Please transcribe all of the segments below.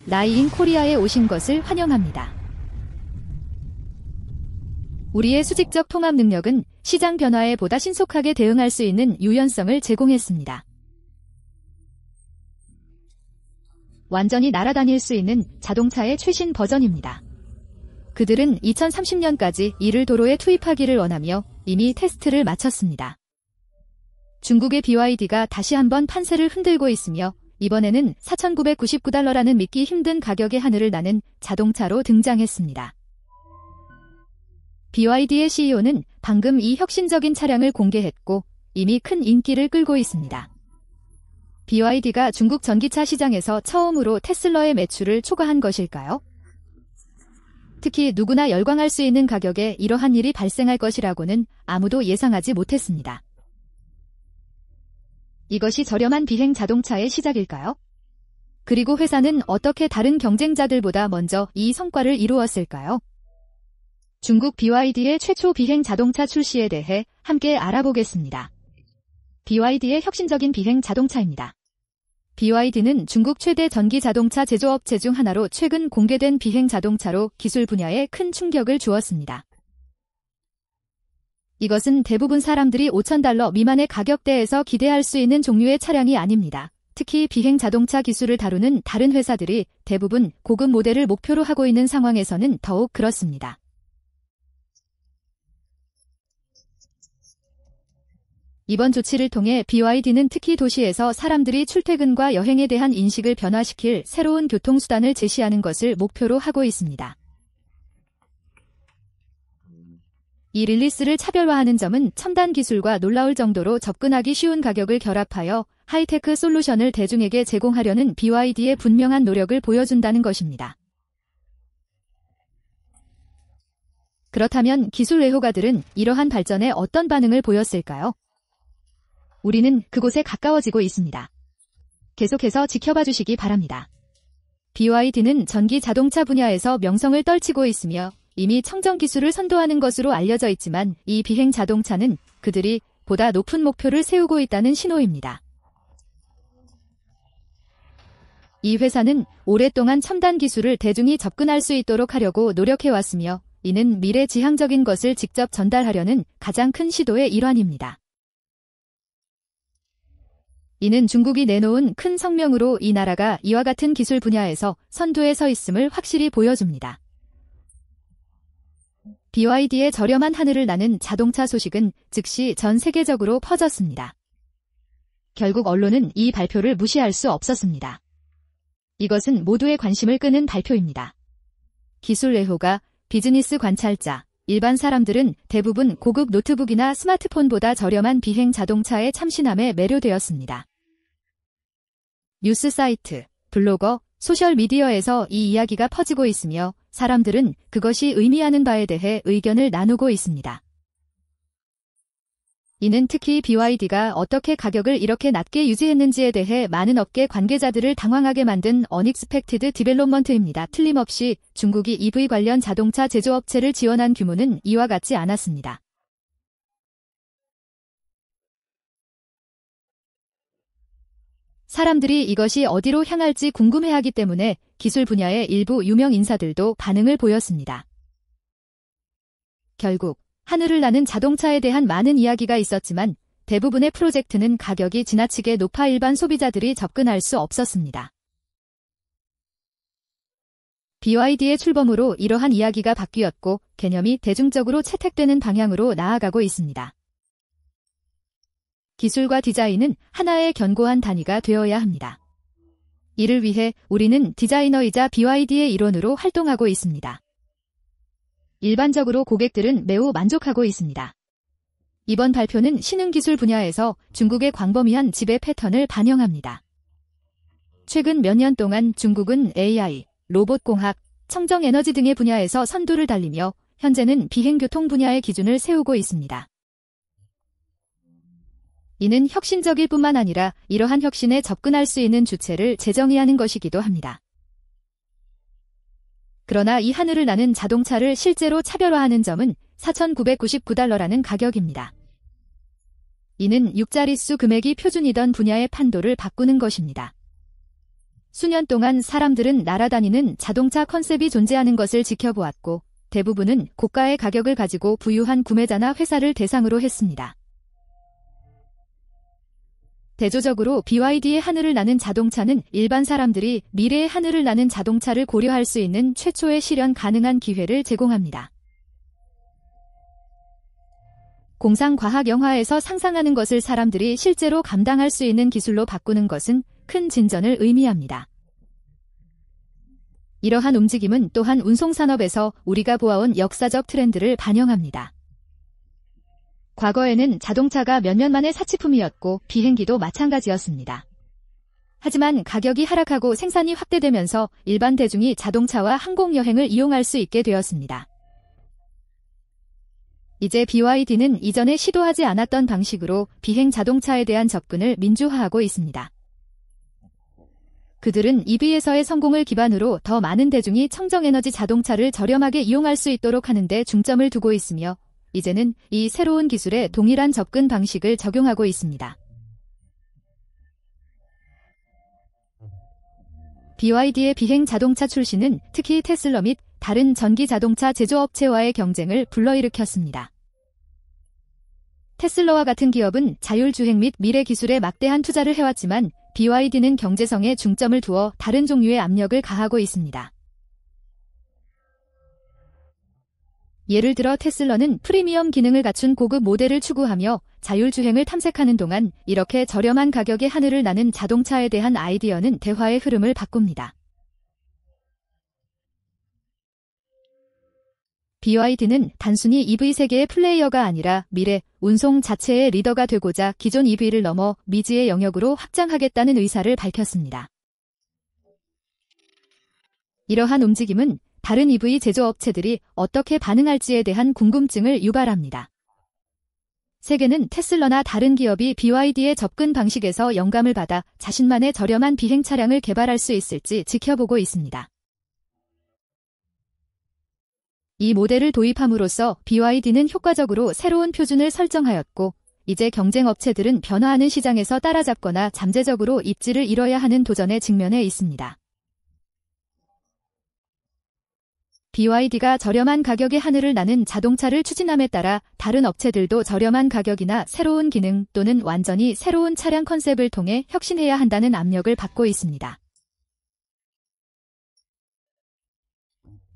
라이인 코리아에 오신 것을 환영합니다. 우리의 수직적 통합 능력은 시장 변화에 보다 신속하게 대응할 수 있는 유연성을 제공했습니다. 완전히 날아다닐 수 있는 자동차의 최신 버전입니다. 그들은 2030년까지 이를 도로에 투입하기를 원하며 이미 테스트를 마쳤습니다. 중국의 BYD가 다시 한번 판세를 흔들고 있으며 이번에는 $4,999라는 믿기 힘든 가격의 하늘을 나는 자동차로 등장했습니다. BYD의 CEO는 방금 이 혁신적인 차량을 공개했고 이미 큰 인기를 끌고 있습니다. BYD가 중국 전기차 시장에서 처음으로 테슬라의 매출을 초과한 것일까요? 특히 누구나 열광할 수 있는 가격에 이러한 일이 발생할 것이라고는 아무도 예상하지 못했습니다. 이것이 저렴한 비행 자동차의 시작일까요? 그리고 회사는 어떻게 다른 경쟁자들보다 먼저 이 성과를 이루었을까요? 중국 BYD의 최초 비행 자동차 출시에 대해 함께 알아보겠습니다. BYD의 혁신적인 비행 자동차입니다. BYD는 중국 최대 전기 자동차 제조업체 중 하나로 최근 공개된 비행 자동차로 기술 분야에 큰 충격을 주었습니다. 이것은 대부분 사람들이 $5,000 미만의 가격대에서 기대할 수 있는 종류의 차량이 아닙니다. 특히 비행 자동차 기술을 다루는 다른 회사들이 대부분 고급 모델을 목표로 하고 있는 상황에서는 더욱 그렇습니다. 이번 조치를 통해 BYD는 특히 도시에서 사람들이 출퇴근과 여행에 대한 인식을 변화시킬 새로운 교통수단을 제시하는 것을 목표로 하고 있습니다. 이 릴리스를 차별화하는 점은 첨단 기술과 놀라울 정도로 접근하기 쉬운 가격을 결합하여 하이테크 솔루션을 대중에게 제공하려는 BYD의 분명한 노력을 보여준다는 것입니다. 그렇다면 기술 애호가들은 이러한 발전에 어떤 반응을 보였을까요? 우리는 그곳에 가까워지고 있습니다. 계속해서 지켜봐 주시기 바랍니다. BYD는 전기 자동차 분야에서 명성을 떨치고 있으며 이미 청정 기술을 선도하는 것으로 알려져 있지만 이 비행 자동차는 그들이 보다 높은 목표를 세우고 있다는 신호입니다. 이 회사는 오랫동안 첨단 기술을 대중이 접근할 수 있도록 하려고 노력해왔으며 이는 미래지향적인 것을 직접 전달하려는 가장 큰 시도의 일환입니다. 이는 중국이 내놓은 큰 성명으로 이 나라가 이와 같은 기술 분야에서 선두에 서 있음을 확실히 보여줍니다. BYD의 저렴한 하늘을 나는 자동차 소식은 즉시 전 세계적으로 퍼졌습니다. 결국 언론은 이 발표를 무시할 수 없었습니다. 이것은 모두의 관심을 끄는 발표입니다. 기술 애호가, 비즈니스 관찰자, 일반 사람들은 대부분 고급 노트북이나 스마트폰보다 저렴한 비행 자동차의 참신함에 매료되었습니다. 뉴스 사이트, 블로거, 소셜미디어에서 이 이야기가 퍼지고 있으며 사람들은 그것이 의미하는 바에 대해 의견을 나누고 있습니다. 이는 특히 BYD가 어떻게 가격을 이렇게 낮게 유지했는지에 대해 많은 업계 관계자들을 당황하게 만든 언익스펙티드 디벨롭먼트입니다. 틀림없이 중국이 EV 관련 자동차 제조업체를 지원한 규모는 이와 같지 않았습니다. 사람들이 이것이 어디로 향할지 궁금해하기 때문에 기술 분야의 일부 유명 인사들도 반응을 보였습니다. 결국 하늘을 나는 자동차에 대한 많은 이야기가 있었지만 대부분의 프로젝트는 가격이 지나치게 높아 일반 소비자들이 접근할 수 없었습니다. BYD의 출범으로 이러한 이야기가 바뀌었고 개념이 대중적으로 채택되는 방향으로 나아가고 있습니다. 기술과 디자인은 하나의 견고한 단위가 되어야 합니다. 이를 위해 우리는 디자이너이자 BYD의 일원으로 활동하고 있습니다. 일반적으로 고객들은 매우 만족하고 있습니다. 이번 발표는 신흥기술 분야에서 중국의 광범위한 지배 패턴을 반영합니다. 최근 몇 년 동안 중국은 AI, 로봇공학, 청정에너지 등의 분야에서 선두를 달리며 현재는 비행교통 분야의 기준을 세우고 있습니다. 이는 혁신적일 뿐만 아니라 이러한 혁신에 접근할 수 있는 주체를 재정의하는 것이기도 합니다. 그러나 이 하늘을 나는 자동차를 실제로 차별화하는 점은 $4,999라는 가격입니다. 이는 6자릿수 금액이 표준이던 분야의 판도를 바꾸는 것입니다. 수년 동안 사람들은 날아다니는 자동차 컨셉이 존재하는 것을 지켜보았고 대부분은 고가의 가격을 가지고 부유한 구매자나 회사를 대상으로 했습니다. 대조적으로 BYD의 하늘을 나는 자동차는 일반 사람들이 미래의 하늘을 나는 자동차를 고려할 수 있는 최초의 실현 가능한 기회를 제공합니다. 공상과학 영화에서 상상하는 것을 사람들이 실제로 감당할 수 있는 기술로 바꾸는 것은 큰 진전을 의미합니다. 이러한 움직임은 또한 운송산업에서 우리가 보아온 역사적 트렌드를 반영합니다. 과거에는 자동차가 몇몇만의 사치품이었고 비행기도 마찬가지였습니다. 하지만 가격이 하락하고 생산이 확대되면서 일반 대중이 자동차와 항공여행을 이용할 수 있게 되었습니다. 이제 BYD는 이전에 시도하지 않았던 방식으로 비행 자동차에 대한 접근을 민주화하고 있습니다. 그들은 EV에서의 성공을 기반으로 더 많은 대중이 청정에너지 자동차를 저렴하게 이용할 수 있도록 하는 데 중점을 두고 있으며 이제는 이 새로운 기술에 동일한 접근 방식을 적용하고 있습니다. BYD의 비행 자동차 출시는 특히 테슬라 및 다른 전기 자동차 제조업체와의 경쟁을 불러일으켰습니다. 테슬라와 같은 기업은 자율주행 및 미래 기술에 막대한 투자를 해왔지만 BYD는 경제성에 중점을 두어 다른 종류의 압력을 가하고 있습니다. 예를 들어 테슬라는 프리미엄 기능을 갖춘 고급 모델을 추구하며 자율주행을 탐색하는 동안 이렇게 저렴한 가격의 하늘을 나는 자동차에 대한 아이디어는 대화의 흐름을 바꿉니다. BYD는 단순히 EV 세계의 플레이어가 아니라 미래, 운송 자체의 리더가 되고자 기존 EV를 넘어 미지의 영역으로 확장하겠다는 의사를 밝혔습니다. 이러한 움직임은 다른 EV 제조업체들이 어떻게 반응할지에 대한 궁금증을 유발합니다. 세계는 테슬라나 다른 기업이 BYD의 접근 방식에서 영감을 받아 자신만의 저렴한 비행 차량을 개발할 수 있을지 지켜보고 있습니다. 이 모델을 도입함으로써 BYD는 효과적으로 새로운 표준을 설정하였고 이제 경쟁 업체들은 변화하는 시장에서 따라잡거나 잠재적으로 입지를 잃어야 하는 도전에 직면해 있습니다. BYD가 저렴한 가격의 하늘을 나는 자동차를 추진함에 따라 다른 업체들도 저렴한 가격이나 새로운 기능 또는 완전히 새로운 차량 컨셉을 통해 혁신해야 한다는 압력을 받고 있습니다.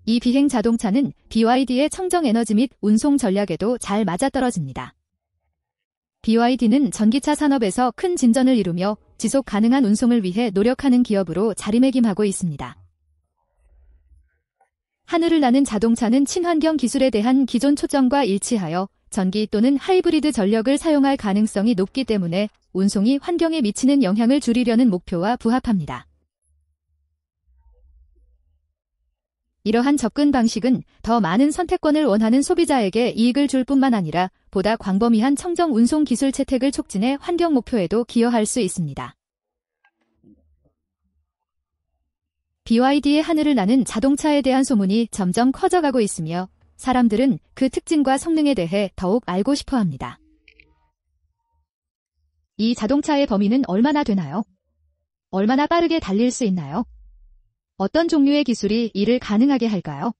이 비행 자동차는 BYD의 청정 에너지 및 운송 전략에도 잘 맞아떨어집니다. BYD는 전기차 산업에서 큰 진전을 이루며 지속 가능한 운송을 위해 노력하는 기업으로 자리매김하고 있습니다. 하늘을 나는 자동차는 친환경 기술에 대한 기존 초점과 일치하여 전기 또는 하이브리드 전력을 사용할 가능성이 높기 때문에 운송이 환경에 미치는 영향을 줄이려는 목표와 부합합니다. 이러한 접근 방식은 더 많은 선택권을 원하는 소비자에게 이익을 줄 뿐만 아니라 보다 광범위한 청정 운송 기술 채택을 촉진해 환경 목표에도 기여할 수 있습니다. BYD의 하늘을 나는 자동차에 대한 소문이 점점 커져가고 있으며 사람들은 그 특징과 성능에 대해 더욱 알고 싶어 합니다. 이 자동차의 범위는 얼마나 되나요? 얼마나 빠르게 달릴 수 있나요? 어떤 종류의 기술이 이를 가능하게 할까요?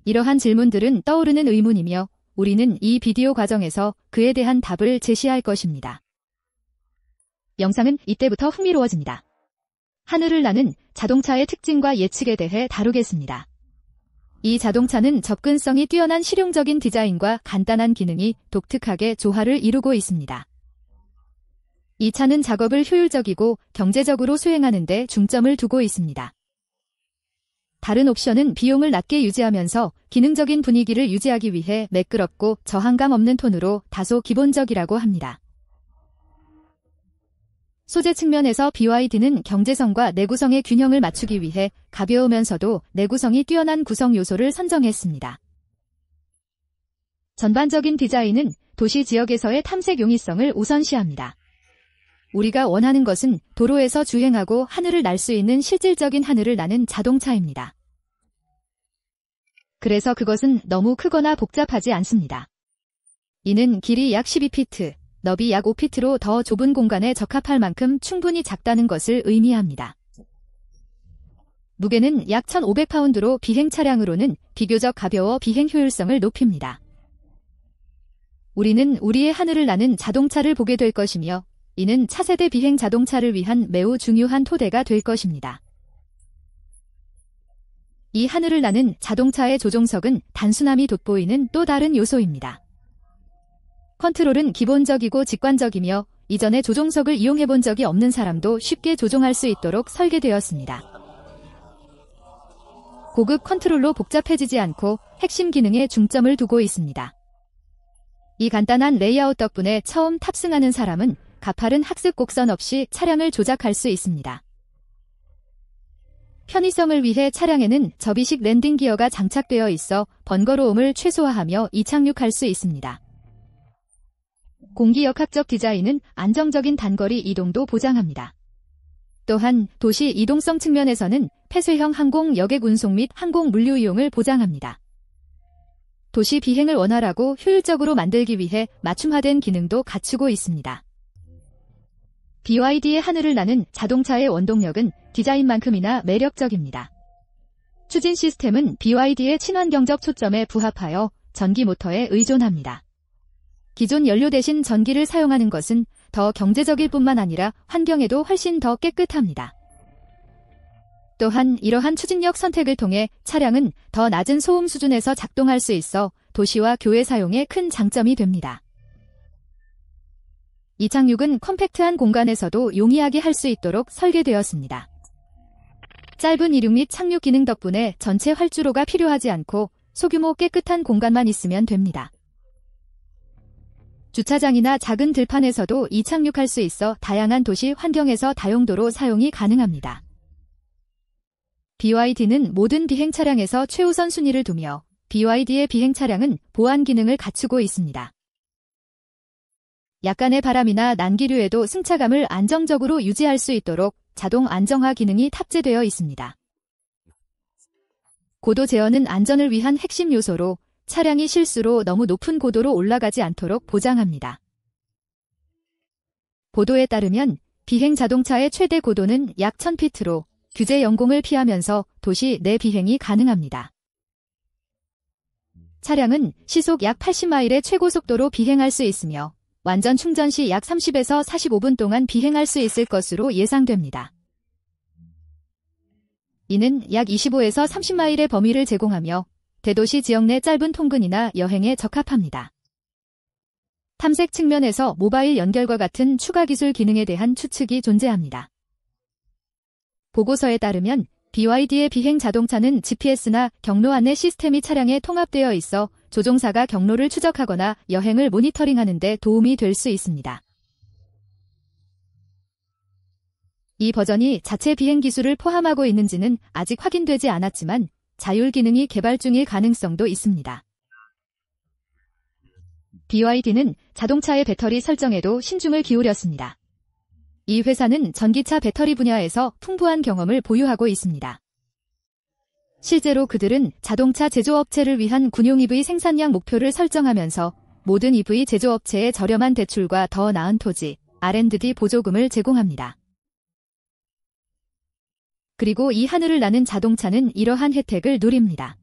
이러한 질문들은 떠오르는 의문이며 우리는 이 비디오 과정에서 그에 대한 답을 제시할 것입니다. 영상은 이때부터 흥미로워집니다. 하늘을 나는 자동차의 특징과 예측에 대해 다루겠습니다. 이 자동차는 접근성이 뛰어난 실용적인 디자인과 간단한 기능이 독특하게 조화를 이루고 있습니다. 이 차는 작업을 효율적이고 경제적으로 수행하는 데 중점을 두고 있습니다. 다른 옵션은 비용을 낮게 유지하면서 기능적인 분위기를 유지하기 위해 매끄럽고 저항감 없는 톤으로 다소 기본적이라고 합니다. 소재 측면에서 BYD는 경제성과 내구성의 균형을 맞추기 위해 가벼우면서도 내구성이 뛰어난 구성 요소를 선정했습니다. 전반적인 디자인은 도시 지역에서의 탐색 용이성을 우선시합니다. 우리가 원하는 것은 도로에서 주행하고 하늘을 날 수 있는 실질적인 하늘을 나는 자동차입니다. 그래서 그것은 너무 크거나 복잡하지 않습니다. 이는 길이 약 12피트, 너비 약 5피트로 더 좁은 공간에 적합할 만큼 충분히 작다는 것을 의미합니다. 무게는 약 1,500파운드로 비행 차량으로는 비교적 가벼워 비행 효율성을 높입니다. 우리는 우리의 하늘을 나는 자동차를 보게 될 것이며 이는 차세대 비행 자동차를 위한 매우 중요한 토대가 될 것입니다. 이 하늘을 나는 자동차의 조종석은 단순함이 돋보이는 또 다른 요소입니다. 컨트롤은 기본적이고 직관적이며 이전에 조종석을 이용해본 적이 없는 사람도 쉽게 조종할 수 있도록 설계되었습니다. 고급 컨트롤로 복잡해지지 않고 핵심 기능에 중점을 두고 있습니다. 이 간단한 레이아웃 덕분에 처음 탑승하는 사람은 가파른 학습 곡선 없이 차량을 조작할 수 있습니다. 편의성을 위해 차량에는 접이식 랜딩 기어가 장착되어 있어 번거로움을 최소화하며 이착륙할 수 있습니다. 공기역학적 디자인은 안정적인 단거리 이동도 보장합니다. 또한 도시 이동성 측면에서는 폐쇄형 항공 여객 운송 및 항공 물류 이용을 보장합니다. 도시 비행을 원활하고 효율적으로 만들기 위해 맞춤화된 기능도 갖추고 있습니다. BYD의 하늘을 나는 자동차의 원동력은 디자인만큼이나 매력적입니다. 추진 시스템은 BYD의 친환경적 초점에 부합하여 전기 모터에 의존합니다. 기존 연료 대신 전기를 사용하는 것은 더 경제적일 뿐만 아니라 환경에도 훨씬 더 깨끗합니다. 또한 이러한 추진력 선택을 통해 차량은 더 낮은 소음 수준에서 작동할 수 있어 도시와 교외 사용에 큰 장점이 됩니다. 이착륙은 컴팩트한 공간에서도 용이하게 할 수 있도록 설계되었습니다. 짧은 이륙 및 착륙 기능 덕분에 전체 활주로가 필요하지 않고 소규모 깨끗한 공간만 있으면 됩니다. 주차장이나 작은 들판에서도 이착륙할 수 있어 다양한 도시 환경에서 다용도로 사용이 가능합니다. BYD는 모든 비행 차량에서 최우선 순위를 두며 BYD의 비행 차량은 보안 기능을 갖추고 있습니다. 약간의 바람이나 난기류에도 승차감을 안정적으로 유지할 수 있도록 자동 안정화 기능이 탑재되어 있습니다. 고도 제어는 안전을 위한 핵심 요소로 차량이 실수로 너무 높은 고도로 올라가지 않도록 보장합니다. 보도에 따르면 비행 자동차의 최대 고도는 약 1000피트로 규제 영공을 피하면서 도시 내 비행이 가능합니다. 차량은 시속 약 80마일의 최고 속도로 비행할 수 있으며 완전 충전 시 약 30에서 45분 동안 비행할 수 있을 것으로 예상됩니다. 이는 약 25에서 30마일의 범위를 제공하며 대도시 지역 내 짧은 통근이나 여행에 적합합니다. 탐색 측면에서 모바일 연결과 같은 추가 기술 기능에 대한 추측이 존재합니다. 보고서에 따르면 BYD의 비행 자동차는 GPS나 경로 안내 시스템이 차량에 통합되어 있어 조종사가 경로를 추적하거나 여행을 모니터링하는 데 도움이 될 수 있습니다. 이 버전이 자체 비행 기술을 포함하고 있는지는 아직 확인되지 않았지만 자율 기능이 개발 중일 가능성도 있습니다. BYD는 자동차의 배터리 설정에도 신중을 기울였습니다. 이 회사는 전기차 배터리 분야에서 풍부한 경험을 보유하고 있습니다. 실제로 그들은 자동차 제조업체를 위한 군용 EV 생산량 목표를 설정하면서 모든 EV 제조업체에 저렴한 대출과 더 나은 토지, R&D 보조금을 제공합니다. 그리고 이 하늘을 나는 자동차는 이러한 혜택을 누립니다.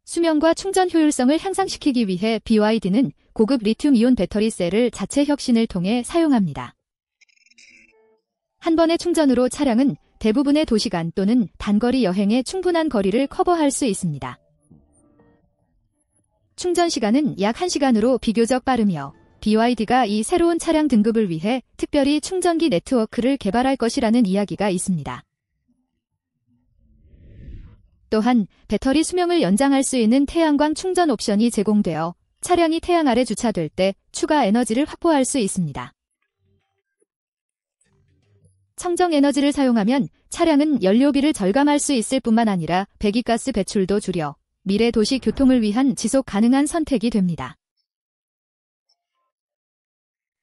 수명과 충전 효율성을 향상시키기 위해 BYD는 고급 리튬이온 배터리 셀을 자체 혁신을 통해 사용합니다. 한 번의 충전으로 차량은 대부분의 도시간 또는 단거리 여행에 충분한 거리를 커버할 수 있습니다. 충전 시간은 약 1시간으로 비교적 빠르며 BYD가 이 새로운 차량 등급을 위해 특별히 충전기 네트워크를 개발할 것이라는 이야기가 있습니다. 또한 배터리 수명을 연장할 수 있는 태양광 충전 옵션이 제공되어 차량이 태양 아래 주차될 때 추가 에너지를 확보할 수 있습니다. 청정 에너지를 사용하면 차량은 연료비를 절감할 수 있을 뿐만 아니라 배기가스 배출도 줄여 미래 도시 교통을 위한 지속 가능한 선택이 됩니다.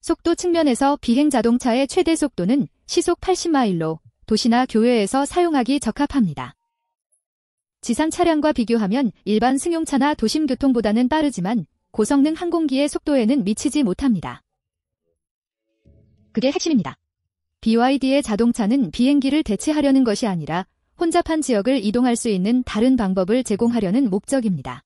속도 측면에서 비행 자동차의 최대 속도는 시속 80마일로 도시나 교외에서 사용하기 적합합니다. 지상 차량과 비교하면 일반 승용차나 도심 교통보다는 빠르지만 고성능 항공기의 속도에는 미치지 못합니다. 그게 핵심입니다. BYD의 자동차는 비행기를 대체하려는 것이 아니라 혼잡한 지역을 이동할 수 있는 다른 방법을 제공하려는 목적입니다.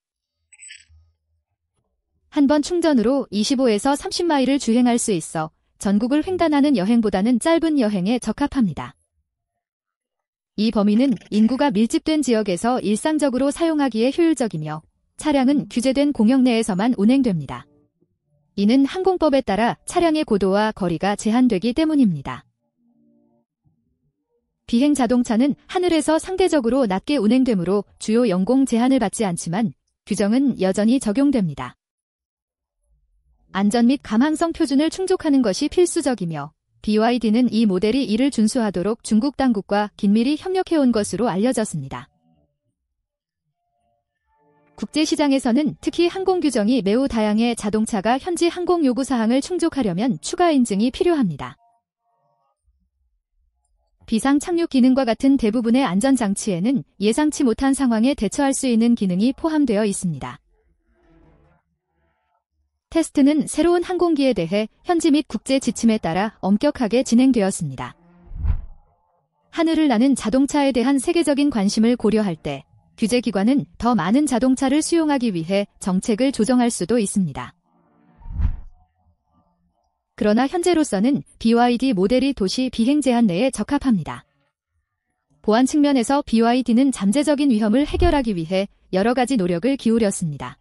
한 번 충전으로 25에서 30마일을 주행할 수 있어 전국을 횡단하는 여행보다는 짧은 여행에 적합합니다. 이 범위는 인구가 밀집된 지역에서 일상적으로 사용하기에 효율적이며 차량은 규제된 공역 내에서만 운행됩니다. 이는 항공법에 따라 차량의 고도와 거리가 제한되기 때문입니다. 비행 자동차는 하늘에서 상대적으로 낮게 운행되므로 주요 연공 제한을 받지 않지만 규정은 여전히 적용됩니다. 안전 및 감항성 표준을 충족하는 것이 필수적이며 BYD는 이 모델이 이를 준수하도록 중국 당국과 긴밀히 협력해온 것으로 알려졌습니다. 국제시장에서는 특히 항공 규정이 매우 다양해 자동차가 현지 항공 요구사항을 충족하려면 추가 인증이 필요합니다. 비상 착륙 기능과 같은 대부분의 안전장치에는 예상치 못한 상황에 대처할 수 있는 기능이 포함되어 있습니다. 테스트는 새로운 항공기에 대해 현지 및 국제 지침에 따라 엄격하게 진행되었습니다. 하늘을 나는 자동차에 대한 세계적인 관심을 고려할 때 규제기관은 더 많은 자동차를 수용하기 위해 정책을 조정할 수도 있습니다. 그러나 현재로서는 BYD 모델이 도시 비행 제한 내에 적합합니다. 보안 측면에서 BYD는 잠재적인 위험을 해결하기 위해 여러 가지 노력을 기울였습니다.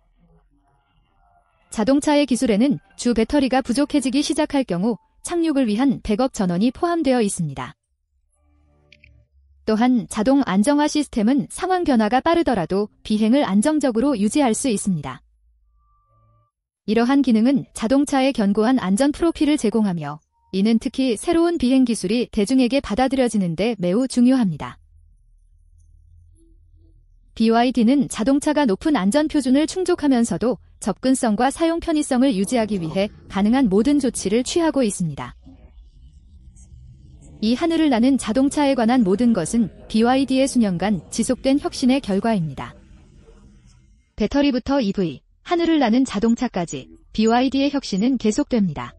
자동차의 기술에는 주 배터리가 부족해지기 시작할 경우 착륙을 위한 백업 전원이 포함되어 있습니다. 또한 자동 안정화 시스템은 상황 변화가 빠르더라도 비행을 안정적으로 유지할 수 있습니다. 이러한 기능은 자동차에 견고한 안전 프로필을 제공하며 이는 특히 새로운 비행 기술이 대중에게 받아들여지는 데 매우 중요합니다. BYD는 자동차가 높은 안전 표준을 충족하면서도 접근성과 사용 편의성을 유지하기 위해 가능한 모든 조치를 취하고 있습니다. 이 하늘을 나는 자동차에 관한 모든 것은 BYD의 수년간 지속된 혁신의 결과입니다. 배터리부터 EV, 하늘을 나는 자동차까지 BYD의 혁신은 계속됩니다.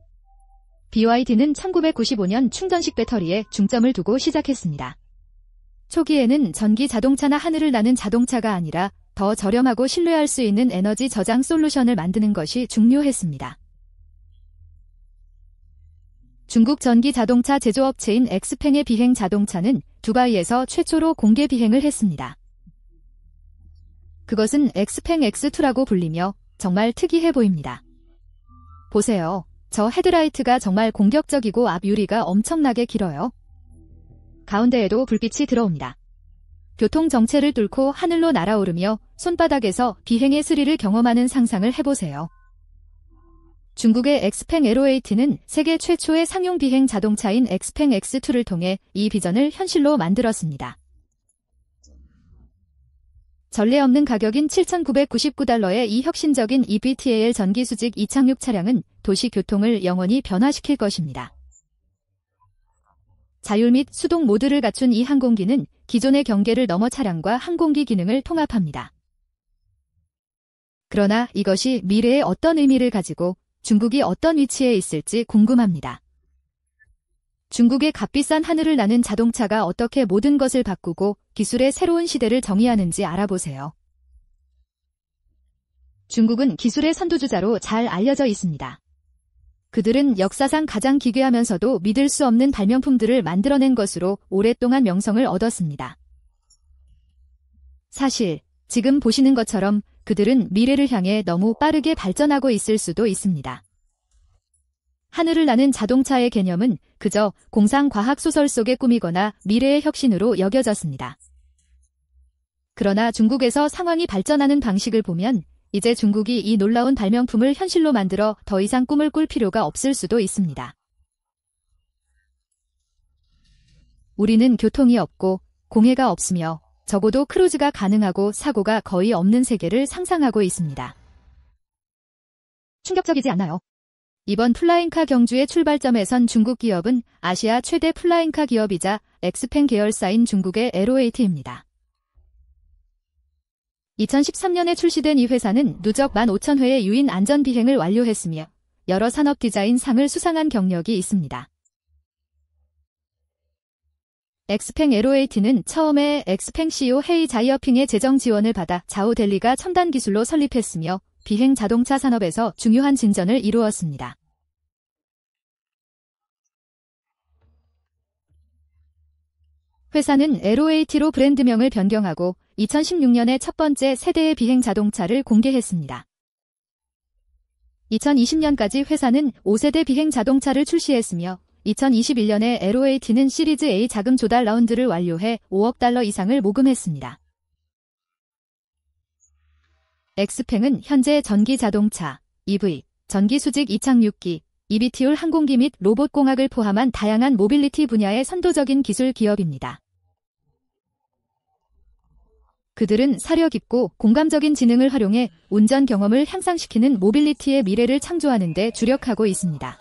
BYD는 1995년 충전식 배터리에 중점을 두고 시작했습니다. 초기에는 전기 자동차나 하늘을 나는 자동차가 아니라 더 저렴하고 신뢰할 수 있는 에너지 저장 솔루션을 만드는 것이 중요했습니다. 중국 전기 자동차 제조업체인 엑스팽의 비행 자동차는 두바이에서 최초로 공개 비행을 했습니다. 그것은 엑스팽 X2라고 불리며 정말 특이해 보입니다. 보세요. 저 헤드라이트가 정말 공격적이고 앞 유리가 엄청나게 길어요. 가운데에도 불빛이 들어옵니다. 교통 정체를 뚫고 하늘로 날아오르며 손바닥에서 비행의 스릴을 경험하는 상상을 해보세요. 중국의 엑스팽 에로8는 세계 최초의 상용 비행 자동차인 엑스팽 X2를 통해 이 비전을 현실로 만들었습니다. 전례 없는 가격인 $7,999의 이 혁신적인 eVTOL 전기 수직 이착륙 차량은 도시 교통을 영원히 변화시킬 것입니다. 자율 및 수동 모드를 갖춘 이 항공기는 기존의 경계를 넘어 차량과 항공기 기능을 통합합니다. 그러나 이것이 미래에 어떤 의미를 가지고 중국이 어떤 위치에 있을지 궁금합니다. 중국의 값비싼 하늘을 나는 자동차가 어떻게 모든 것을 바꾸고 기술의 새로운 시대를 정의하는지 알아보세요. 중국은 기술의 선두주자로 잘 알려져 있습니다. 그들은 역사상 가장 기괴하면서도 믿을 수 없는 발명품들을 만들어낸 것으로 오랫동안 명성을 얻었습니다. 사실 지금 보시는 것처럼 그들은 미래를 향해 너무 빠르게 발전하고 있을 수도 있습니다. 하늘을 나는 자동차의 개념은 그저 공상과학 소설 속의 꿈이거나 미래의 혁신으로 여겨졌습니다. 그러나 중국에서 상황이 발전하는 방식을 보면 이제 중국이 이 놀라운 발명품을 현실로 만들어 더 이상 꿈을 꿀 필요가 없을 수도 있습니다. 우리는 교통이 없고 공해가 없으며 적어도 크루즈가 가능하고 사고가 거의 없는 세계를 상상하고 있습니다. 충격적이지 않나요? 이번 플라잉카 경주의 출발점에 선 중국 기업은 아시아 최대 플라잉카 기업이자 엑스팽 계열사인 중국의 에로8입니다. 2013년에 출시된 이 회사는 누적 15,000회의 유인 안전 비행을 완료했으며 여러 산업 디자인 상을 수상한 경력이 있습니다. 엑스팽 에로8는 처음에 엑스팽 CEO 헤이 자이어핑의 재정 지원을 받아 자오 델리가 첨단 기술로 설립했으며 비행 자동차 산업에서 중요한 진전을 이루었습니다. 회사는 에로8로 브랜드명을 변경하고 2016년에 첫 번째 세대의 비행 자동차를 공개했습니다. 2020년까지 회사는 5세대 비행 자동차를 출시했으며 2021년에 에로8는 시리즈 A 자금 조달 라운드를 완료해 5억 달러 이상을 모금했습니다. 엑스팽은 현재 전기 자동차, EV, 전기 수직 이착륙기, eVTOL 항공기 및 로봇공학을 포함한 다양한 모빌리티 분야의 선도적인 기술 기업입니다. 그들은 사려 깊고 공감적인 지능을 활용해 운전 경험을 향상시키는 모빌리티의 미래를 창조하는 데 주력하고 있습니다.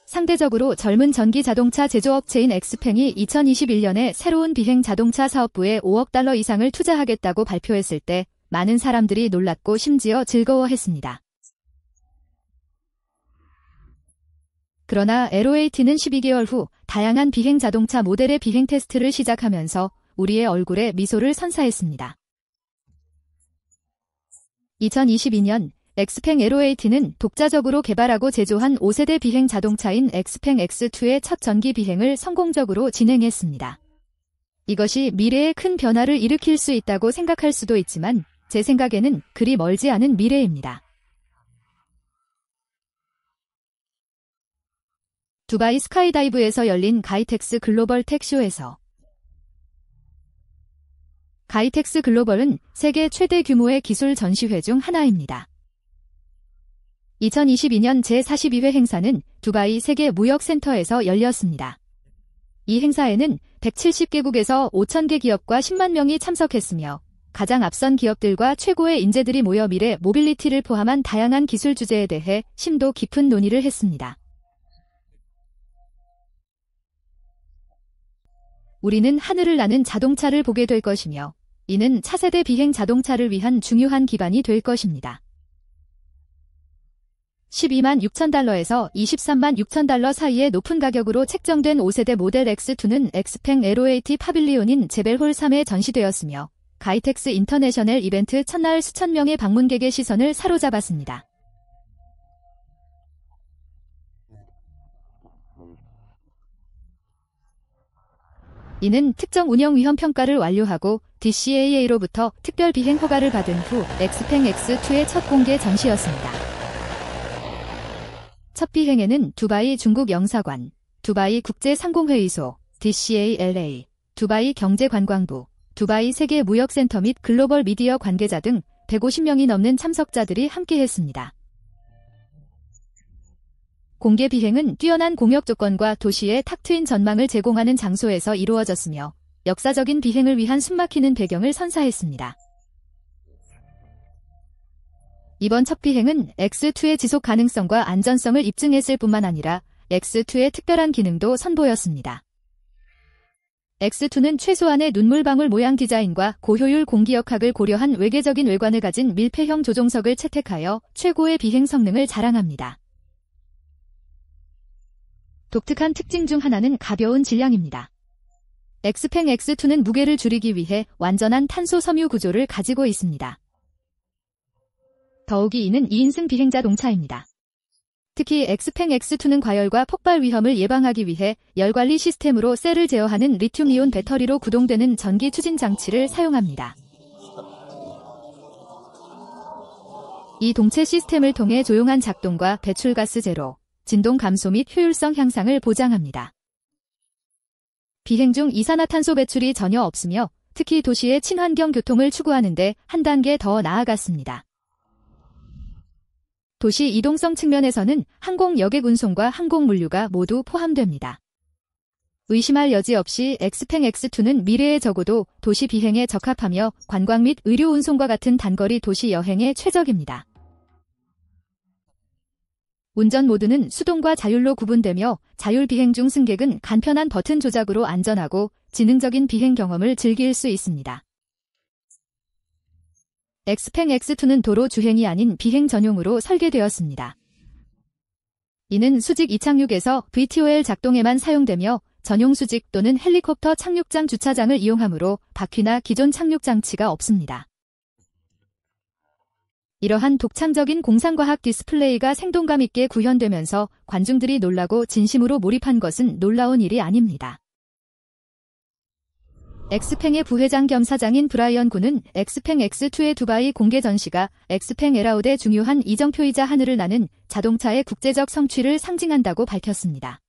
상대적으로 젊은 전기 자동차 제조업체인 엑스팽이 2021년에 새로운 비행 자동차 사업부에 5억 달러 이상을 투자하겠다고 발표했을 때 많은 사람들이 놀랐고 심지어 즐거워했습니다. 그러나 에로8는 12개월 후 다양한 비행 자동차 모델의 비행 테스트를 시작하면서 우리의 얼굴에 미소를 선사했습니다. 2022년 엑스팽 에로8는 독자적으로 개발하고 제조한 5세대 비행 자동차인 엑스팽 X2의 첫 전기 비행을 성공적으로 진행했습니다. 이것이 미래에 큰 변화를 일으킬 수 있다고 생각할 수도 있지만 제 생각에는 그리 멀지 않은 미래입니다. 두바이 스카이다이브에서 열린 가이텍스 글로벌 택쇼에서 가이텍스 글로벌은 세계 최대 규모의 기술 전시회 중 하나입니다. 2022년 제42회 행사는 두바이 세계무역센터에서 열렸습니다. 이 행사에는 170개국에서 5,000개 기업과 10만 명이 참석했으며 가장 앞선 기업들과 최고의 인재들이 모여 미래 모빌리티를 포함한 다양한 기술 주제에 대해 심도 깊은 논의를 했습니다. 우리는 하늘을 나는 자동차를 보게 될 것이며 이는 차세대 비행 자동차를 위한 중요한 기반이 될 것입니다. 12만 6천 달러에서 23만 6천 달러 사이의 높은 가격으로 책정된 5세대 모델 X2는 엑스팽 에로8 파빌리온인 제벨홀 3에 전시되었으며 가이텍스 인터내셔널 이벤트 첫날 수천 명의 방문객의 시선을 사로잡았습니다. 이는 특정 운영 위험 평가를 완료하고 DCAA로부터 특별 비행 허가를 받은 후 엑스팽 X2의 첫 공개 전시였습니다. 첫 비행에는 두바이 중국 영사관, 두바이 국제상공회의소, DCALA, 두바이 경제관광부, 두바이 세계무역센터 및 글로벌 미디어 관계자 등 150명이 넘는 참석자들이 함께했습니다. 공개 비행은 뛰어난 공역 조건과 도시의 탁 트인 전망을 제공하는 장소에서 이루어졌으며 역사적인 비행을 위한 숨막히는 배경을 선사했습니다. 이번 첫 비행은 X2의 지속 가능성과 안전성을 입증했을 뿐만 아니라 X2의 특별한 기능도 선보였습니다. X2는 최소한의 눈물방울 모양 디자인과 고효율 공기역학을 고려한 외계적인 외관을 가진 밀폐형 조종석을 채택하여 최고의 비행 성능을 자랑합니다. 독특한 특징 중 하나는 가벼운 질량입니다. 엑스팽 X2는 무게를 줄이기 위해 완전한 탄소 섬유 구조를 가지고 있습니다. 더욱이 이는 2인승 비행 자동차입니다. 특히 엑스팽 X2는 과열과 폭발 위험을 예방하기 위해 열관리 시스템으로 셀을 제어하는 리튬이온 배터리로 구동되는 전기 추진 장치를 사용합니다. 이 동체 시스템을 통해 조용한 작동과 배출가스 제로, 진동 감소 및 효율성 향상을 보장합니다. 비행 중 이산화탄소 배출이 전혀 없으며 특히 도시의 친환경 교통을 추구하는 데 한 단계 더 나아갔습니다. 도시 이동성 측면에서는 항공 여객 운송과 항공 물류가 모두 포함됩니다. 의심할 여지 없이 엑스팽 X2는 미래에 적어도 도시 비행에 적합하며 관광 및 의료 운송과 같은 단거리 도시 여행에 최적입니다. 운전 모드는 수동과 자율로 구분되며 자율 비행 중 승객은 간편한 버튼 조작으로 안전하고 지능적인 비행 경험을 즐길 수 있습니다. 엑스팽 X2는 도로 주행이 아닌 비행 전용으로 설계되었습니다. 이는 수직 이착륙에서 VTOL 작동에만 사용되며 전용 수직 또는 헬리콥터 착륙장 주차장을 이용하므로 바퀴나 기존 착륙 장치가 없습니다. 이러한 독창적인 공상과학 디스플레이가 생동감 있게 구현되면서 관중들이 놀라고 진심으로 몰입한 것은 놀라운 일이 아닙니다. 엑스팽의 부회장 겸 사장인 브라이언 군은 엑스팽 X2의 두바이 공개 전시가 엑스팽 에라웃의 중요한 이정표이자 하늘을 나는 자동차의 국제적 성취를 상징한다고 밝혔습니다.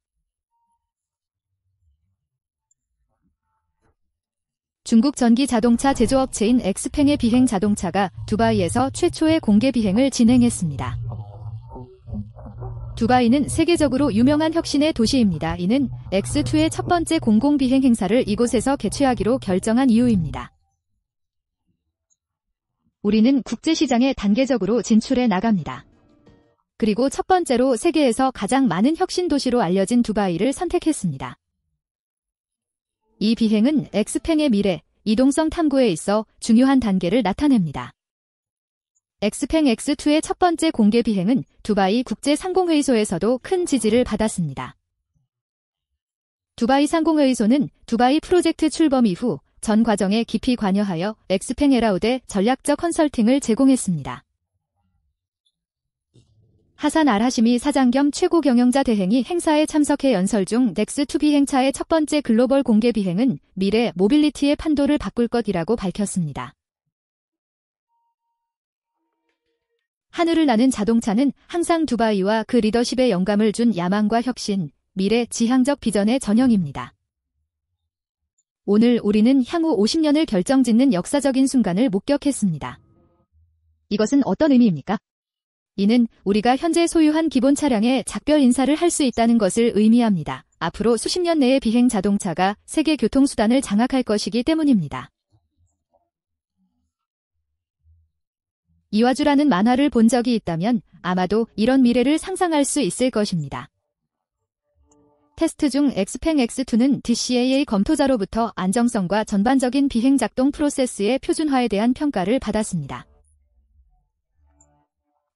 중국 전기 자동차 제조업체인 엑스팽의 비행 자동차가 두바이에서 최초의 공개 비행을 진행했습니다. 두바이는 세계적으로 유명한 혁신의 도시입니다. 이는 X2의 첫 번째 공공비행 행사를 이곳에서 개최하기로 결정한 이유입니다. 우리는 국제시장에 단계적으로 진출해 나갑니다. 그리고 첫 번째로 세계에서 가장 많은 혁신 도시로 알려진 두바이를 선택했습니다. 이 비행은 엑스팽의 미래, 이동성 탐구에 있어 중요한 단계를 나타냅니다. 엑스팽 X2의 첫 번째 공개 비행은 두바이 국제상공회의소에서도 큰 지지를 받았습니다. 두바이 상공회의소는 두바이 프로젝트 출범 이후 전 과정에 깊이 관여하여 엑스팽 에라웃의 전략적 컨설팅을 제공했습니다. 하산 알하시미 사장 겸 최고 경영자 대행이 행사에 참석해 연설 중 넥스2 비행차의 첫 번째 글로벌 공개 비행은 미래 모빌리티의 판도를 바꿀 것이라고 밝혔습니다. 하늘을 나는 자동차는 항상 두바이와 그 리더십에 영감을 준 야망과 혁신, 미래 지향적 비전의 전형입니다. 오늘 우리는 향후 50년을 결정짓는 역사적인 순간을 목격했습니다. 이것은 어떤 의미입니까? 이는 우리가 현재 소유한 기본 차량에 작별 인사를 할 수 있다는 것을 의미합니다. 앞으로 수십 년 내에 비행 자동차가 세계 교통수단을 장악할 것이기 때문입니다. 이와주라는 만화를 본 적이 있다면 아마도 이런 미래를 상상할 수 있을 것입니다. 테스트 중 엑스팽 X2는 DCAA 검토자로부터 안정성과 전반적인 비행 작동 프로세스의 표준화에 대한 평가를 받았습니다.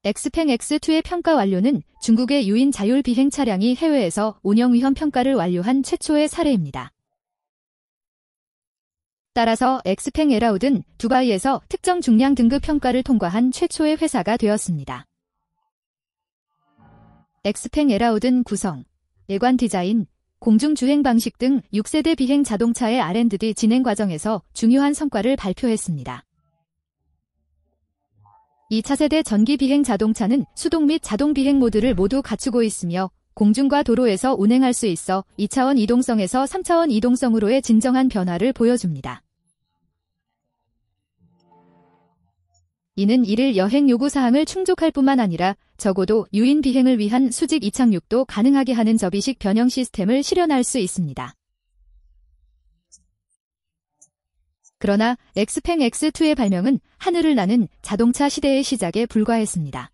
엑스팽 X2의 평가 완료는 중국의 유인 자율 비행 차량이 해외에서 운영 위험 평가를 완료한 최초의 사례입니다. 따라서 엑스팽 에라웃은 두바이에서 특정 중량 등급 평가를 통과한 최초의 회사가 되었습니다. 엑스팽 에라웃은 구성, 외관 디자인, 공중주행 방식 등 6세대 비행 자동차의 R&D 진행 과정에서 중요한 성과를 발표했습니다. 2차 세대 전기 비행 자동차는 수동 및 자동 비행 모드를 모두 갖추고 있으며 공중과 도로에서 운행할 수 있어 2차원 이동성에서 3차원 이동성으로의 진정한 변화를 보여줍니다. 이는 일일 여행 요구사항을 충족할 뿐만 아니라 적어도 유인 비행을 위한 수직 이착륙도 가능하게 하는 접이식 변형 시스템을 실현할 수 있습니다. 그러나 엑스팽 X2의 발명은 하늘을 나는 자동차 시대의 시작에 불과했습니다.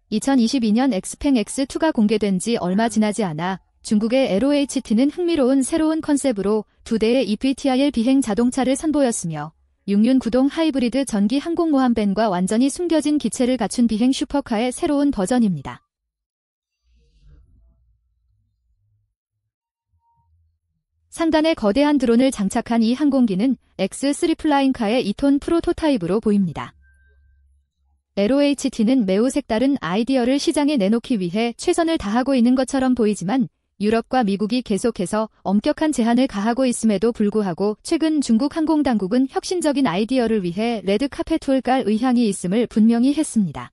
2022년 엑스팽 X2가 공개된 지 얼마 지나지 않아 중국의 LOHT는 흥미로운 새로운 컨셉으로 2대의 eVTOL 비행 자동차를 선보였으며 6륜 구동 하이브리드 전기 항공모함밴과 완전히 숨겨진 기체를 갖춘 비행 슈퍼카의 새로운 버전입니다. 상단에 거대한 드론을 장착한 이 항공기는 X3 플라잉카의 2톤 프로토타입으로 보입니다. LOHT는 매우 색다른 아이디어를 시장에 내놓기 위해 최선을 다하고 있는 것처럼 보이지만 유럽과 미국이 계속해서 엄격한 제한을 가하고 있음에도 불구하고 최근 중국 항공당국은 혁신적인 아이디어를 위해 레드카펫을 깔 의향이 있음을 분명히 했습니다.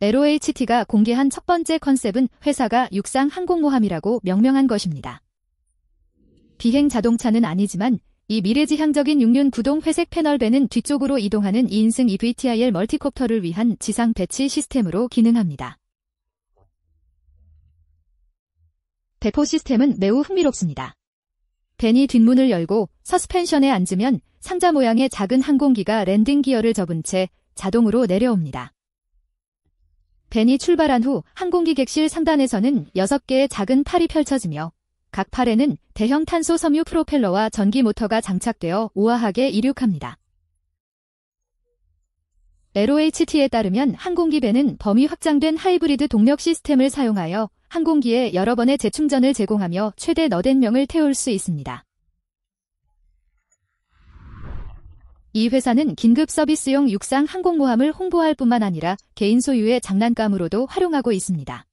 LOHT가 공개한 첫 번째 컨셉은 회사가 육상 항공모함이라고 명명한 것입니다. 비행 자동차는 아니지만 이 미래지향적인 6륜 구동 회색 패널배는 뒤쪽으로 이동하는 2인승 eVTOL 멀티콥터를 위한 지상 배치 시스템으로 기능합니다. 배포 시스템은 매우 흥미롭습니다. 밴이 뒷문을 열고 서스펜션에 앉으면 상자 모양의 작은 항공기가 랜딩 기어를 접은 채 자동으로 내려옵니다. 밴이 출발한 후 항공기 객실 상단에서는 6개의 작은 팔이 펼쳐지며 각 팔에는 대형 탄소 섬유 프로펠러와 전기 모터가 장착되어 우아하게 이륙합니다. LOHT에 따르면 항공기 배는 범위 확장된 하이브리드 동력 시스템을 사용하여 항공기에 여러 번의 재충전을 제공하며 최대 4명을 태울 수 있습니다. 이 회사는 긴급 서비스용 육상 항공모함을 홍보할 뿐만 아니라 개인 소유의 장난감으로도 활용하고 있습니다.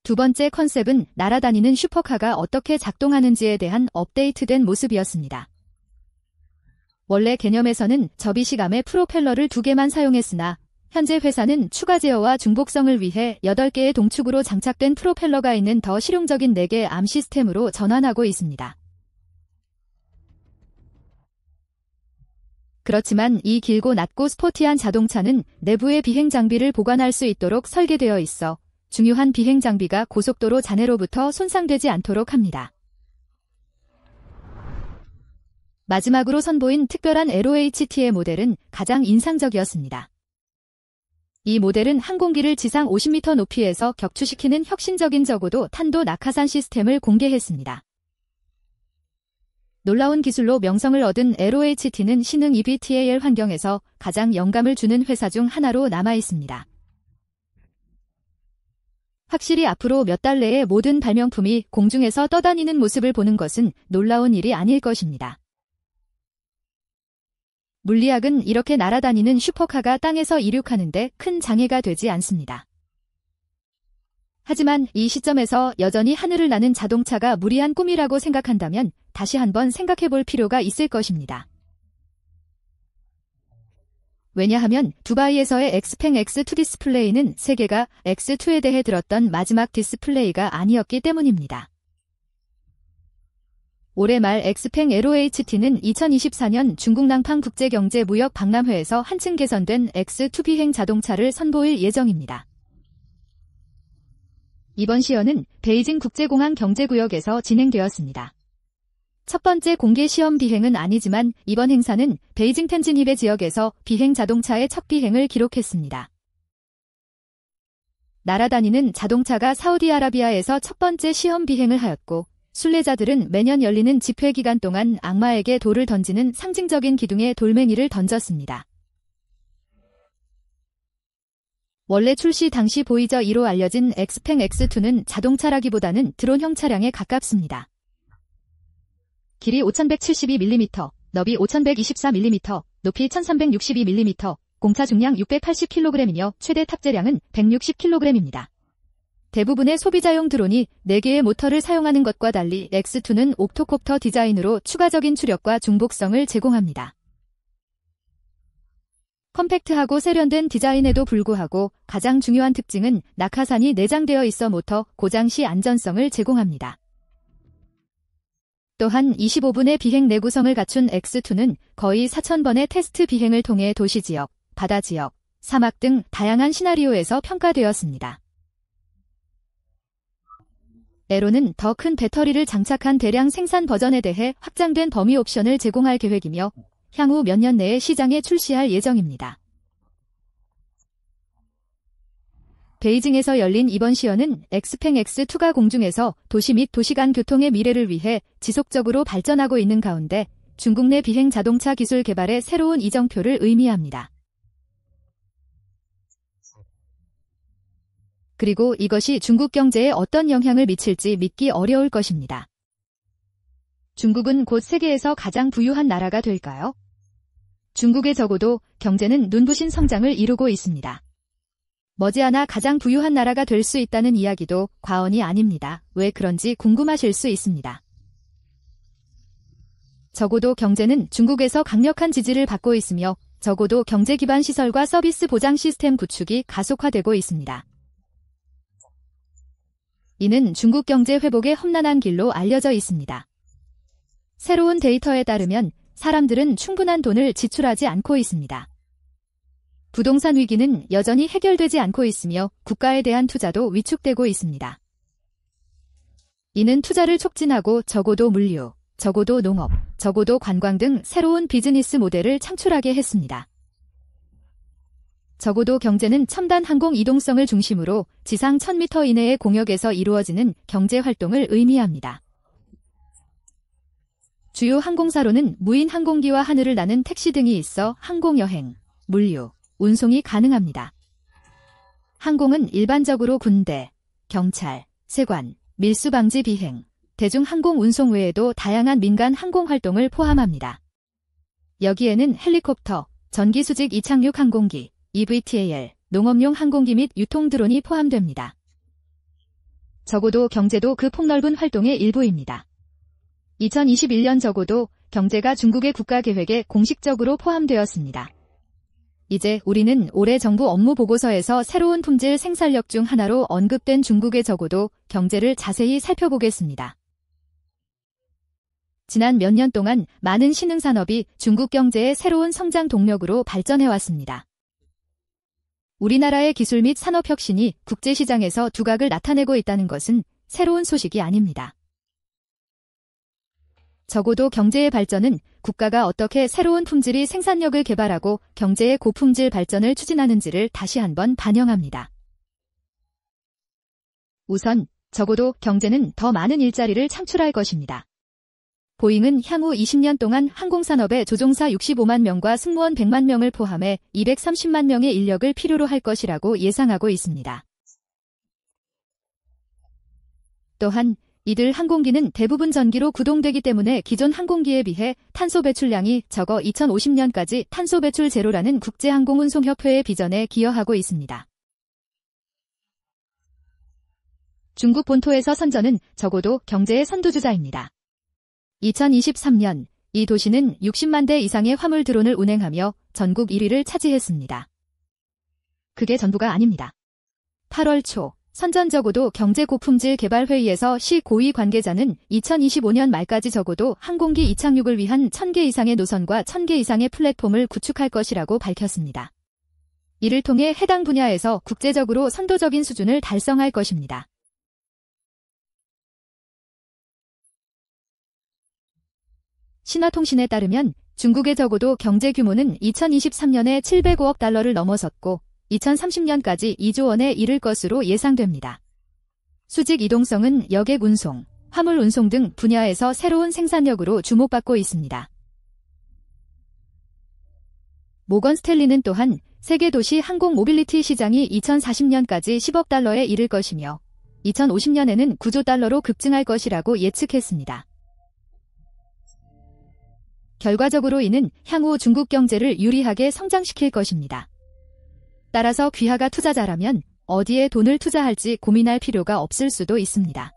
두 번째 컨셉은 날아다니는 슈퍼카가 어떻게 작동하는지에 대한 업데이트된 모습이었습니다. 원래 개념에서는 접이식암의 프로펠러를 2개만 사용했으나 현재 회사는 추가 제어와 중복성을 위해 8개의 동축으로 장착된 프로펠러가 있는 더 실용적인 4개 암 시스템으로 전환하고 있습니다. 그렇지만 이 길고 낮고 스포티한 자동차는 내부의 비행 장비를 보관할 수 있도록 설계되어 있어 중요한 비행 장비가 고속도로 잔해로부터 손상되지 않도록 합니다. 마지막으로 선보인 특별한 LOHT의 모델은 가장 인상적이었습니다. 이 모델은 항공기를 지상 50m 높이에서 격추시키는 혁신적인 저고도 탄도 낙하산 시스템을 공개했습니다. 놀라운 기술로 명성을 얻은 LOHT는 신흥 eVTOL 환경에서 가장 영감을 주는 회사 중 하나로 남아 있습니다. 확실히 앞으로 몇 달 내에 모든 발명품이 공중에서 떠다니는 모습을 보는 것은 놀라운 일이 아닐 것입니다. 물리학은 이렇게 날아다니는 슈퍼카가 땅에서 이륙하는데 큰 장애가 되지 않습니다. 하지만 이 시점에서 여전히 하늘을 나는 자동차가 무리한 꿈이라고 생각한다면 다시 한번 생각해 볼 필요가 있을 것입니다. 왜냐하면 두바이에서의 엑스팽 X2 디스플레이는 세계가 X2에 대해 들었던 마지막 디스플레이가 아니었기 때문입니다. 올해 말 엑스팽 LOHT는 2024년 중국 낭팡 국제경제무역 박람회에서 한층 개선된 X2 비행 자동차를 선보일 예정입니다. 이번 시연은 베이징 국제공항 경제구역에서 진행되었습니다. 첫 번째 공개 시험 비행은 아니지만 이번 행사는 베이징 텐진히베 지역에서 비행 자동차의 첫 비행을 기록했습니다. 날아다니는 자동차가 사우디아라비아에서 첫 번째 시험 비행을 하였고 순례자들은 매년 열리는 집회 기간 동안 악마에게 돌을 던지는 상징적인 기둥에 돌멩이를 던졌습니다. 원래 출시 당시 보이저 2로 알려진 엑스팽 X2는 자동차라기보다는 드론형 차량에 가깝습니다. 길이 5172mm, 너비 5124mm, 높이 1362mm, 공차 중량 680kg이며 최대 탑재량은 160kg입니다. 대부분의 소비자용 드론이 4개의 모터를 사용하는 것과 달리 X2는 옥토콥터 디자인으로 추가적인 추력과 중복성을 제공합니다. 컴팩트하고 세련된 디자인에도 불구하고 가장 중요한 특징은 낙하산이 내장되어 있어 모터 고장 시 안전성을 제공합니다. 또한 25분의 비행 내구성을 갖춘 X2는 거의 4,000번의 테스트 비행을 통해 도시지역, 바다지역, 사막 등 다양한 시나리오에서 평가되었습니다. 에로는 더 큰 배터리를 장착한 대량 생산 버전에 대해 확장된 범위 옵션을 제공할 계획이며 향후 몇 년 내에 시장에 출시할 예정입니다. 베이징에서 열린 이번 시연은 엑스팽 X2가 공중에서 도시 및 도시간 교통의 미래를 위해 지속적으로 발전하고 있는 가운데 중국 내 비행 자동차 기술 개발의 새로운 이정표를 의미합니다. 그리고 이것이 중국 경제에 어떤 영향을 미칠지 믿기 어려울 것입니다. 중국은 곧 세계에서 가장 부유한 나라가 될까요? 중국의 적어도 경제는 눈부신 성장을 이루고 있습니다. 머지않아 가장 부유한 나라가 될 수 있다는 이야기도 과언이 아닙니다. 왜 그런지 궁금하실 수 있습니다. 적어도 경제는 중국에서 강력한 지지를 받고 있으며 적어도 경제 기반 시설과 서비스 보장 시스템 구축이 가속화되고 있습니다. 이는 중국 경제 회복의 험난한 길로 알려져 있습니다. 새로운 데이터에 따르면 사람들은 충분한 돈을 지출하지 않고 있습니다. 부동산 위기는 여전히 해결되지 않고 있으며 국가에 대한 투자도 위축되고 있습니다. 이는 투자를 촉진하고 적어도 물류, 적어도 농업, 적어도 관광 등 새로운 비즈니스 모델을 창출하게 했습니다. 적어도 경제는 첨단 항공 이동성을 중심으로 지상 1000m 이내의 공역에서 이루어지는 경제 활동을 의미합니다. 주요 항공사로는 무인 항공기와 하늘을 나는 택시 등이 있어 항공여행, 물류, 운송이 가능합니다. 항공은 일반적으로 군대, 경찰, 세관, 밀수방지 비행, 대중항공 운송 외에도 다양한 민간 항공 활동을 포함합니다. 여기에는 헬리콥터, 전기수직 이착륙 항공기, eVTOL, 농업용 항공기 및 유통 드론이 포함됩니다. 적어도 경제도 그 폭넓은 활동의 일부입니다. 2021년 적어도 경제가 중국의 국가계획에 공식적으로 포함되었습니다. 이제 우리는 올해 정부 업무 보고서에서 새로운 품질 생산력 중 하나로 언급된 중국의 적어도 경제를 자세히 살펴보겠습니다. 지난 몇 년 동안 많은 신흥산업이 중국 경제의 새로운 성장 동력으로 발전해왔습니다. 우리나라의 기술 및 산업혁신이 국제시장에서 두각을 나타내고 있다는 것은 새로운 소식이 아닙니다. 적어도 경제의 발전은 국가가 어떻게 새로운 품질의 생산력을 개발하고 경제의 고품질 발전을 추진하는지를 다시 한번 반영합니다. 우선 적어도 경제는 더 많은 일자리를 창출할 것입니다. 보잉은 향후 20년 동안 항공산업에 조종사 65만 명과 승무원 100만 명을 포함해 230만 명의 인력을 필요로 할 것이라고 예상하고 있습니다. 또한 이들 항공기는 대부분 전기로 구동되기 때문에 기존 항공기에 비해 탄소 배출량이 적어 2050년까지 탄소 배출 제로라는 국제항공운송협회의 비전에 기여하고 있습니다. 중국 본토에서 선전은 적어도 경제의 선두주자입니다. 2023년 이 도시는 60만 대 이상의 화물 드론을 운행하며 전국 1위를 차지했습니다. 그게 전부가 아닙니다. 8월 초 선전 적어도 경제 고품질 개발 회의에서 시 고위 관계자는 2025년 말까지 적어도 항공기 이착륙을 위한 1000개 이상의 노선과 1000개 이상의 플랫폼을 구축할 것이라고 밝혔습니다. 이를 통해 해당 분야에서 국제적으로 선도적인 수준을 달성할 것입니다. 신화통신에 따르면 중국의 적어도 경제 규모는 2023년에 705억 달러를 넘어섰고 2030년까지 2조 원에 이를 것으로 예상됩니다. 수직 이동성은 여객 운송, 화물 운송 등 분야에서 새로운 생산력으로 주목받고 있습니다. 모건 스탠리는 또한 세계 도시 항공 모빌리티 시장이 2040년까지 10억 달러에 이를 것이며 2050년에는 9조 달러로 급증할 것이라고 예측했습니다. 결과적으로 이는 향후 중국 경제를 유리하게 성장시킬 것입니다. 따라서 귀하가 투자자라면 어디에 돈을 투자할지 고민할 필요가 없을 수도 있습니다.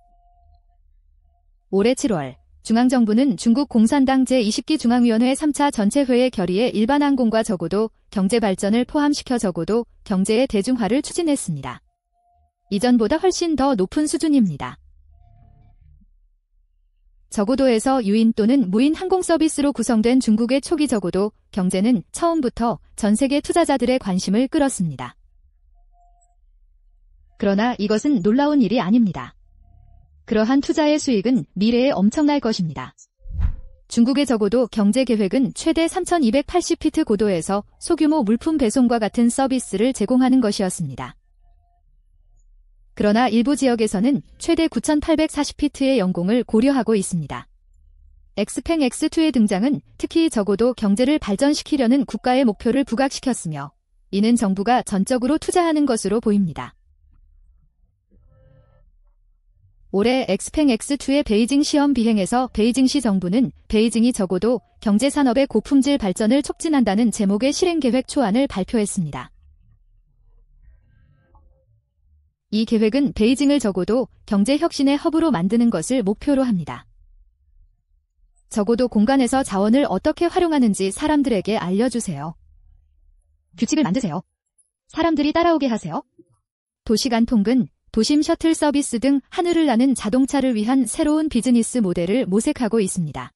올해 7월 중앙정부는 중국 공산당 제20기 중앙위원회 3차 전체회의 결의에 일반항공과 적어도 경제발전을 포함시켜 적어도 경제의 대중화를 추진했습니다. 이전보다 훨씬 더 높은 수준입니다. 적어도에서 유인 또는 무인 항공 서비스로 구성된 중국의 초기 적어도 경제는 처음부터 전 세계 투자자들의 관심을 끌었습니다. 그러나 이것은 놀라운 일이 아닙니다. 그러한 투자의 수익은 미래에 엄청날 것입니다. 중국의 적어도 경제 계획은 최대 3280피트 고도에서 소규모 물품 배송과 같은 서비스를 제공하는 것이었습니다. 그러나 일부 지역에서는 최대 9840피트의 연공을 고려하고 있습니다. 엑스팽 X2의 등장은 특히 적어도 경제를 발전시키려는 국가의 목표를 부각시켰으며 이는 정부가 전적으로 투자하는 것으로 보입니다. 올해 엑스팽 X2의 베이징 시험 비행에서 베이징시 정부는 베이징이 적어도 경제산업의 고품질 발전을 촉진한다는 제목의 실행계획 초안을 발표했습니다. 이 계획은 베이징을 적어도 경제혁신의 허브로 만드는 것을 목표로 합니다. 적어도 공간에서 자원을 어떻게 활용하는지 사람들에게 알려주세요. 규칙을 만드세요. 사람들이 따라오게 하세요. 도시간 통근, 도심 셔틀 서비스 등 하늘을 나는 자동차를 위한 새로운 비즈니스 모델을 모색하고 있습니다.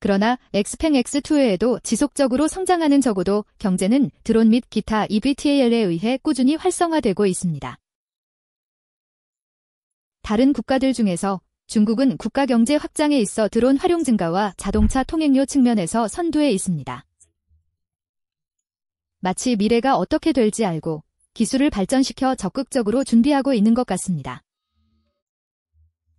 그러나 엑스팽 X2 외에도 지속적으로 성장하는 적어도 경제는 드론 및 기타 eVTOL에 의해 꾸준히 활성화되고 있습니다. 다른 국가들 중에서 중국은 국가 경제 확장에 있어 드론 활용 증가와 자동차 통행료 측면에서 선두에 있습니다. 마치 미래가 어떻게 될지 알고 기술을 발전시켜 적극적으로 준비하고 있는 것 같습니다.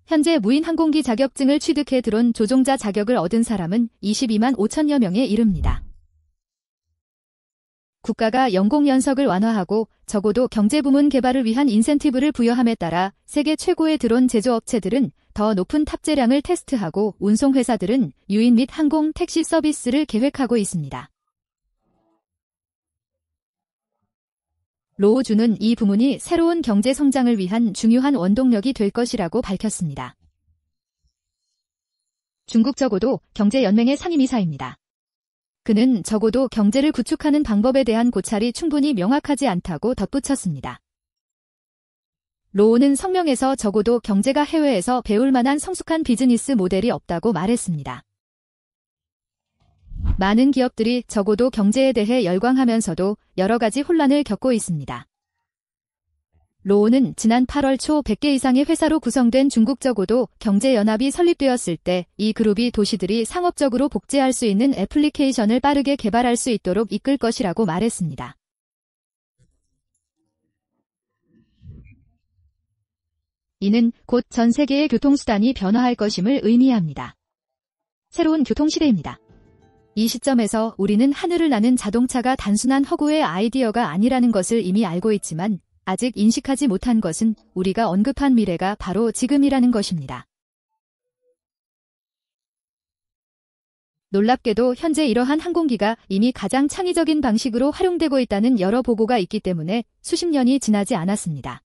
현재 무인 항공기 자격증을 취득해 드론 조종자 자격을 얻은 사람은 22만 5천여 명에 이릅니다. 국가가 연공 연석을 완화하고 적어도 경제부문 개발을 위한 인센티브를 부여함에 따라 세계 최고의 드론 제조업체들은 더 높은 탑재량을 테스트하고 운송회사들은 유인 및 항공 택시 서비스를 계획하고 있습니다. 로우주는 이 부문이 새로운 경제 성장을 위한 중요한 원동력이 될 것이라고 밝혔습니다. 중국 적어도 경제연맹의 상임이사입니다. 그는 적어도 경제를 구축하는 방법에 대한 고찰이 충분히 명확하지 않다고 덧붙였습니다. 로우는 성명에서 적어도 경제가 해외에서 배울 만한 성숙한 비즈니스 모델이 없다고 말했습니다. 많은 기업들이 적어도 경제에 대해 열광하면서도 여러 가지 혼란을 겪고 있습니다. 로우는 지난 8월 초 100개 이상의 회사로 구성된 중국 적어도 경제연합이 설립되었을 때 이 그룹이 도시들이 상업적으로 복제할 수 있는 애플리케이션을 빠르게 개발할 수 있도록 이끌 것이라고 말했습니다. 이는 곧 전 세계의 교통수단이 변화할 것임을 의미합니다. 새로운 교통시대입니다. 이 시점에서 우리는 하늘을 나는 자동차가 단순한 허구의 아이디어가 아니라는 것을 이미 알고 있지만 아직 인식하지 못한 것은 우리가 언급한 미래가 바로 지금이라는 것입니다. 놀랍게도 현재 이러한 항공기가 이미 가장 창의적인 방식으로 활용되고 있다는 여러 보고가 있기 때문에 수십 년이 지나지 않았습니다.